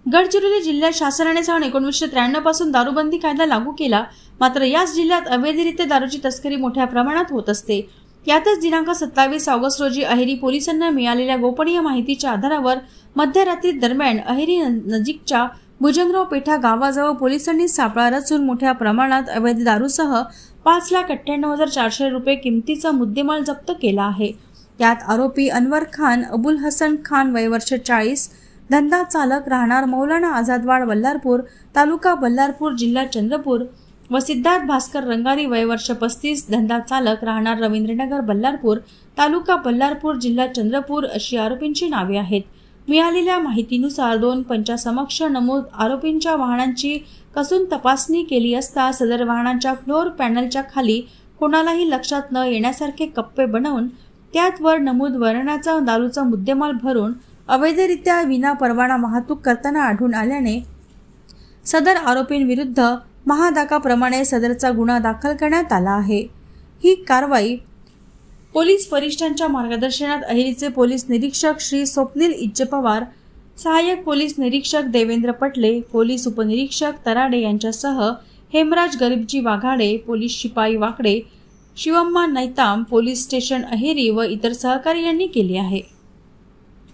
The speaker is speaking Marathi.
गडचिरोली जिल्ह्यात शासनाने सन 1993 पासून दारूबंदी कायदा लागू केला, मात्र याच जिल्ह्यात अवैधरित्या दारूची तस्करी मोठ्या प्रमाणात होत असते। यातच दिनांक 27 ऑगस्ट रोजी अहेरी पोलिसांना मिळालेल्या गोपनीय माहितीच्या आधारावर मध्यरात्री दरम्यान अहेरी नजीकच्या भुजंगराव पेठा गावाजवळ पोलिसांनी सापळा रचून मोठ्या प्रमाणात अवैध दारूसह 5,98,400 रुपये किमतीचा मुद्देमाल जप्त केला आहे। यात आरोपी अनवर खान अबुल हसन खान वय वर्ष 40, धंदा चालक, राहणार मौलाना आझादवाड बल्लारपूर, तालुका बल्लारपूर, जिल्हा चंद्रपूर व सिद्धार्थ भास्कर रंगारी वय वर्ष 35, धंदा चालक, राहणार रवींद्रनगर बल्लारपूर, तालुका बल्लारपूर, जिल्हा चंद्रपूर अशी आरोपींची नावे आहेत। मिळालेल्या माहितीनुसार 2 पंचासमक्ष नमूद आरोपींच्या वाहनांची कसून तपासणी केली असता सदर वाहनांच्या फ्लोर पॅनलच्या खाली कोणालाही लक्षात न येण्यासारखे कप्पे बनवून त्यात वर नमूद वर्णाचा दारूचा मुद्देमाल भरून अवैधरित्या विना परवाना वाहतूक करताना आढळून आल्याने सदर आरोपींविरुद्ध महादाकाप्रमाणे सदरचा गुन्हा दाखल करण्यात आला आहे। ही कारवाई पोलीस वरिष्ठांच्या मार्गदर्शनात अहेरीचे पोलीस निरीक्षक श्री स्वप्नील इज्ज पवार, सहाय्यक पोलीस निरीक्षक देवेंद्र पटले, पोलीस उपनिरीक्षक तराडे यांच्यासह हेमराज गरीबजी वाघाडे, पोलीस शिपाई वाकडे, शिवम्मा नैताम, पोलीस स्टेशन अहेरी व इतर सहकारी यांनी केली आहे।